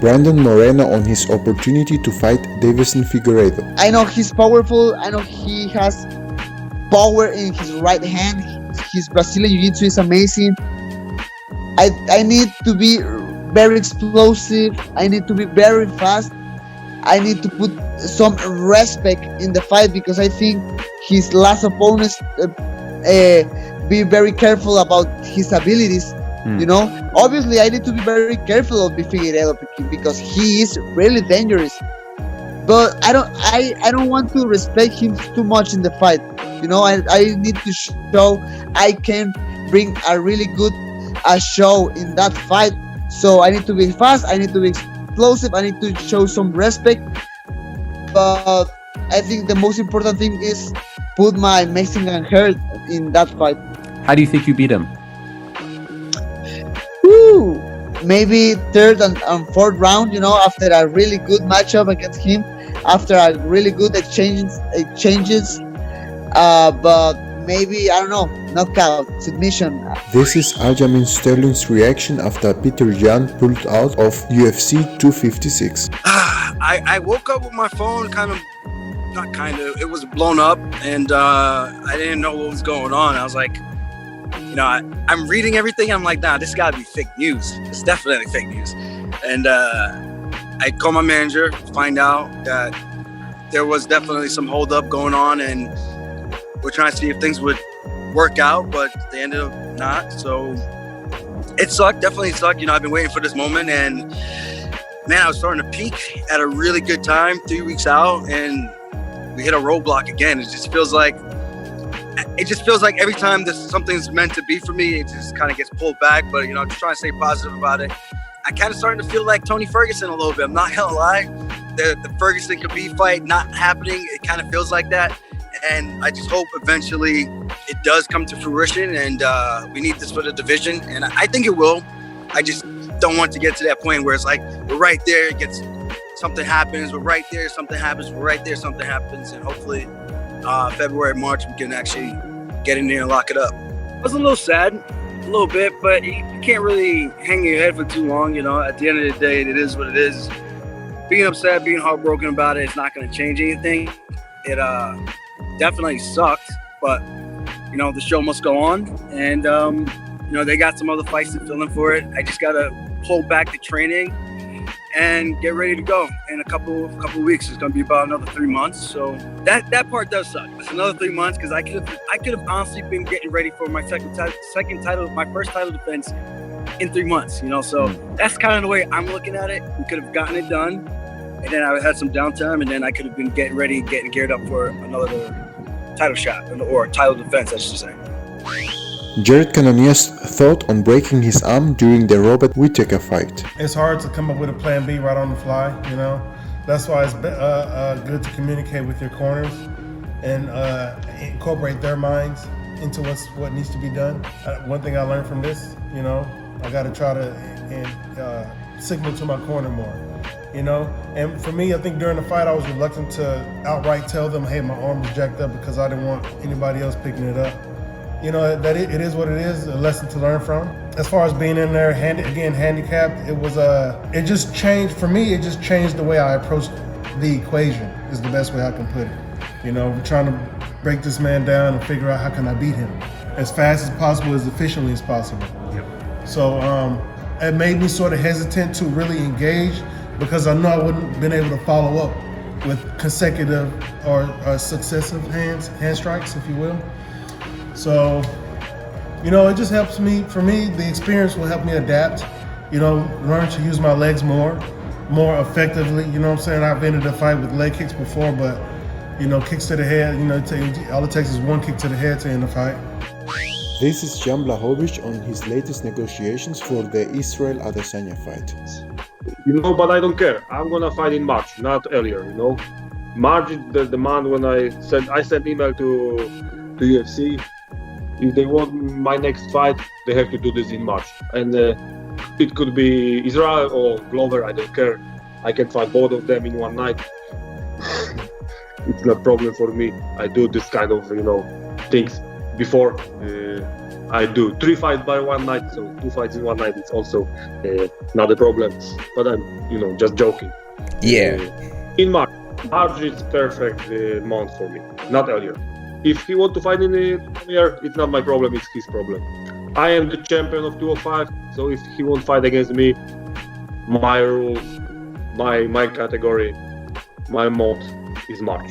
Brandon Moreno on his opportunity to fight Davison Figueiredo. I know he's powerful. I know he has power in his right hand. His Brazilian Jiu-Jitsu is amazing. I need to be very explosive. I need to be very fast. I need to put some respect in the fight because I think his last opponents be very careful about his abilities. You know, obviously I need to be very careful of Figueiredo because he is really dangerous. But I don't want to respect him too much in the fight. You know, I need to show I can bring a really good show in that fight. So I need to be fast. I need to be explosive. I need to show some respect. But I think the most important thing is put my Mexican heart in that fight. How do you think you beat him? Maybe third and fourth round, you know, after a really good matchup against him, after a really good exchanges. But maybe, I don't know, knockout, submission. This is Aljamain Sterling's reaction after Peter Yan pulled out of UFC 256. I woke up with my phone it was blown up, and I didn't know what was going on. I was like, you know, I'm reading everything. I'm like, nah, this gotta be fake news. It's definitely fake news. And I called my manager, find out that there was definitely some holdup going on, and we're trying to see if things would work out, but they ended up not. So it sucked, definitely sucked. You know, I've been waiting for this moment, and man, I was starting to peak at a really good time 3 weeks out, and we hit a roadblock again. It just feels like every time something's meant to be for me, it just kind of gets pulled back. But, you know, I'm just trying to stay positive about it. I kind of starting to feel like Tony Ferguson a little bit. I'm not gonna lie. The Ferguson Khabib fight not happening, it kind of feels like that. And I just hope eventually it does come to fruition, and we need this for the division. And I think it will. I just don't want to get to that point where it's like we're right there, something happens, we're right there, something happens, we're right there, something happens, and hopefully February, March, we can actually get in there and lock it up. I was a little sad, a little bit, but you can't really hang your head for too long, you know. At the end of the day, it is what it is. Being upset, being heartbroken about it, it's not going to change anything. It definitely sucked, but, you know, the show must go on, and, you know, they got some other fights to fill in for it. I just got to pull back the training and get ready to go in a couple weeks. It's going to be about another 3 months. So that part does suck. It's another 3 months because I could have honestly been getting ready for my second title, my first title defense in 3 months, you know. So that's kind of the way I'm looking at it. We could have gotten it done, and then I had some downtime, and then I could have been getting ready, getting geared up for another title shot, or title defense, I should say. Jared Cannoniers thought on breaking his arm during the Robert Whittaker fight. It's hard to come up with a plan B right on the fly, you know. That's why it's good to communicate with your corners and incorporate their minds into what needs to be done. One thing I learned from this, you know, I got to try to signal to my corner more, you know. And for me, I think during the fight, I was reluctant to outright tell them, hey, my arm was jacked up, because I didn't want anybody else picking it up. You know, that it is what it is, a lesson to learn from. As far as being in there, handicapped, it was it just changed, for me, it just changed the way I approached the equation, is the best way I can put it. You know, we're trying to break this man down and figure out how can I beat him as fast as possible, as efficiently as possible. Yep. So it made me sort of hesitant to really engage, because I know I wouldn't have been able to follow up with consecutive or successive hand strikes, if you will. So, you know, it just helps me. For me, the experience will help me adapt, you know, learn to use my legs more effectively. You know what I'm saying? I've ended a fight with leg kicks before, but, you know, kicks to the head, you know, all it takes is one kick to the head to end the fight. This is Jan Blachowicz on his latest negotiations for the Israel Adesanya fight. You know, but I don't care. I'm gonna fight in March, not earlier, you know. March is the demand. When I sent email to UFC. If they want my next fight, they have to do this in March. And it could be Israel or Glover, I don't care. I can fight both of them in one night. It's not a problem for me. I do this kind of, you know, things before I do 3 fights by one night, so 2 fights in one night. It's also not a problem. But I'm, just joking. Yeah. In March, is perfect month for me. Not earlier. If he want to fight in the year, it's not my problem. It's his problem. I am the champion of 205, so if he won't fight against me, my rules, my category, my month is March.